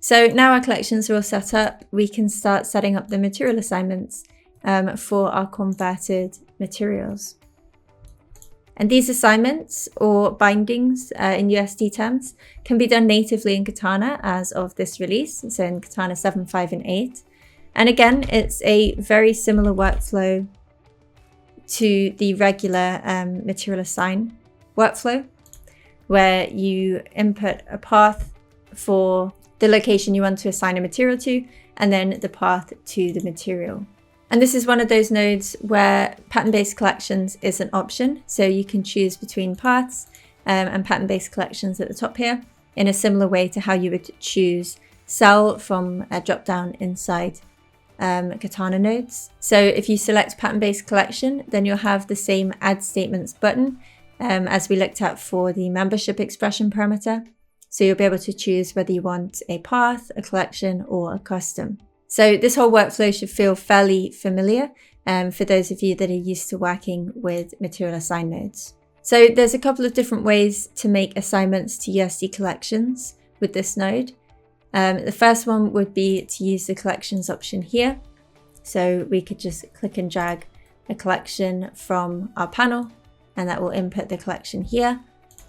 So now our collections are all set up, we can start setting up the material assignments for our converted materials. And these assignments or bindings in USD terms can be done natively in Katana as of this release, so in Katana 7.5 and 8. And again, it's a very similar workflow to the regular material assign workflow, where you input a path for the location you want to assign a material to, and then the path to the material. And this is one of those nodes where pattern-based collections is an option. So you can choose between paths and pattern-based collections at the top here in a similar way to how you would choose cell from a drop-down inside Katana nodes. So if you select pattern-based collection, then you'll have the same add statements button as we looked at for the membership expression parameter. So you'll be able to choose whether you want a path, a collection, or a custom. So this whole workflow should feel fairly familiar for those of you that are used to working with material assign nodes. So there's a couple of different ways to make assignments to USD collections with this node. The first one would be to use the collections option here. So we could just click and drag a collection from our panel, and that will input the collection here.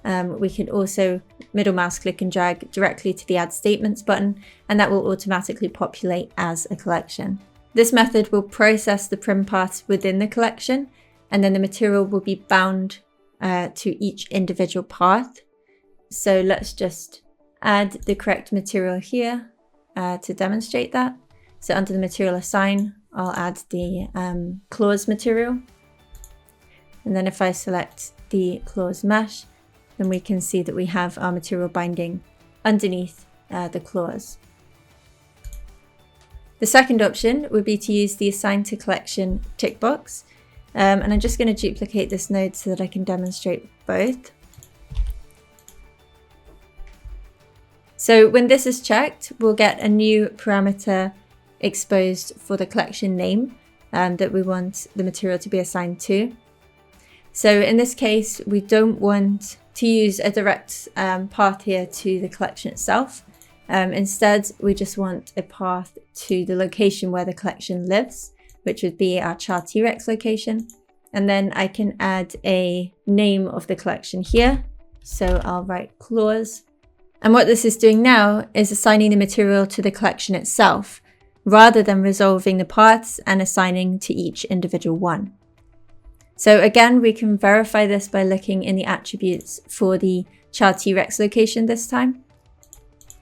We can also middle mouse click and drag directly to the add statements button, and that will automatically populate as a collection. This method will process the prim paths within the collection, and then the material will be bound to each individual path. So let's just add the correct material here to demonstrate that. So under the material assign, I'll add the clause material. And then if I select the clause mesh, then we can see that we have our material binding underneath the clause. The second option would be to use the assign to collection checkbox. And I'm just going to duplicate this node so that I can demonstrate both. So when this is checked, we'll get a new parameter exposed for the collection name that we want the material to be assigned to. So in this case, we don't want to use a direct path here to the collection itself. Instead, we just want a path to the location where the collection lives, which would be our char T-Rex location. And then I can add a name of the collection here. So I'll write clause. And what this is doing now is assigning the material to the collection itself, rather than resolving the paths and assigning to each individual one. So again, we can verify this by looking in the attributes for the char T-Rex location this time.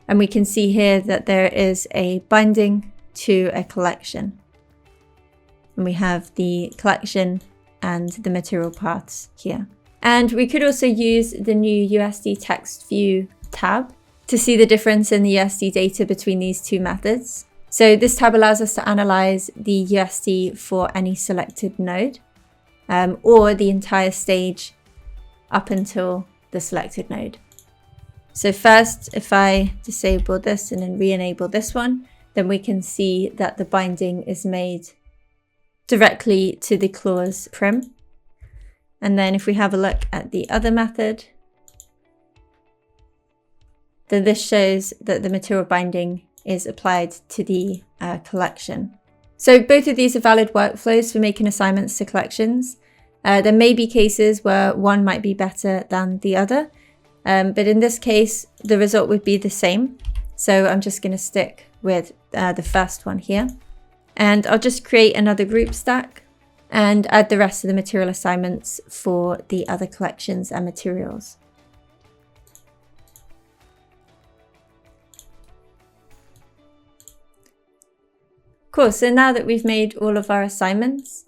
And we can see here that there is a binding to a collection. And we have the collection and the material paths here. And we could also use the new USD text view tab to see the difference in the USD data between these two methods. So this tab allows us to analyze the USD for any selected node. Or the entire stage up until the selected node. So first, if I disable this and then re-enable this one, then we can see that the binding is made directly to the clause prim. And then if we have a look at the other method, then this shows that the material binding is applied to the collection. So both of these are valid workflows for making assignments to collections. There may be cases where one might be better than the other, but in this case, the result would be the same. So I'm just going to stick with the first one here. And I'll just create another group stack and add the rest of the material assignments for the other collections and materials. Cool, so now that we've made all of our assignments,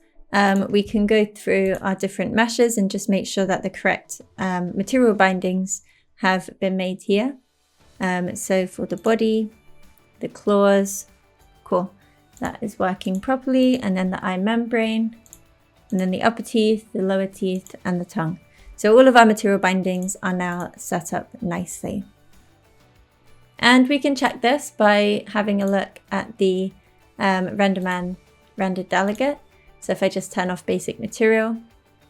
we can go through our different meshes and just make sure that the correct material bindings have been made here. So for the body, the claws, cool, that is working properly. And then the eye membrane, and then the upper teeth, the lower teeth, and the tongue. So all of our material bindings are now set up nicely. And we can check this by having a look at the RenderMan rendered delegate. So if I just turn off basic material,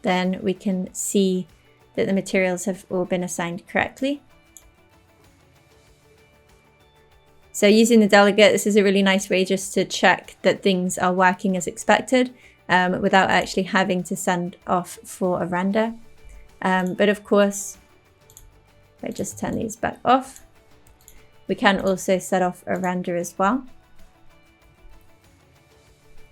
then we can see that the materials have all been assigned correctly. So using the delegate, this is a really nice way just to check that things are working as expected without actually having to send off for a render. But of course, if I just turn these back off, we can also set off a render as well.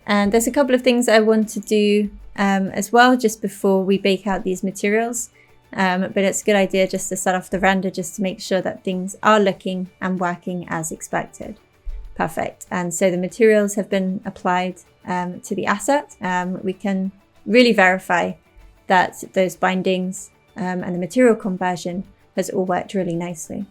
And there's a couple of things I want to do as well just before we bake out these materials. But it's a good idea just to set off the render just to make sure that things are looking and working as expected. Perfect. And so the materials have been applied to the asset. We can really verify that those bindings and the material conversion has all worked really nicely.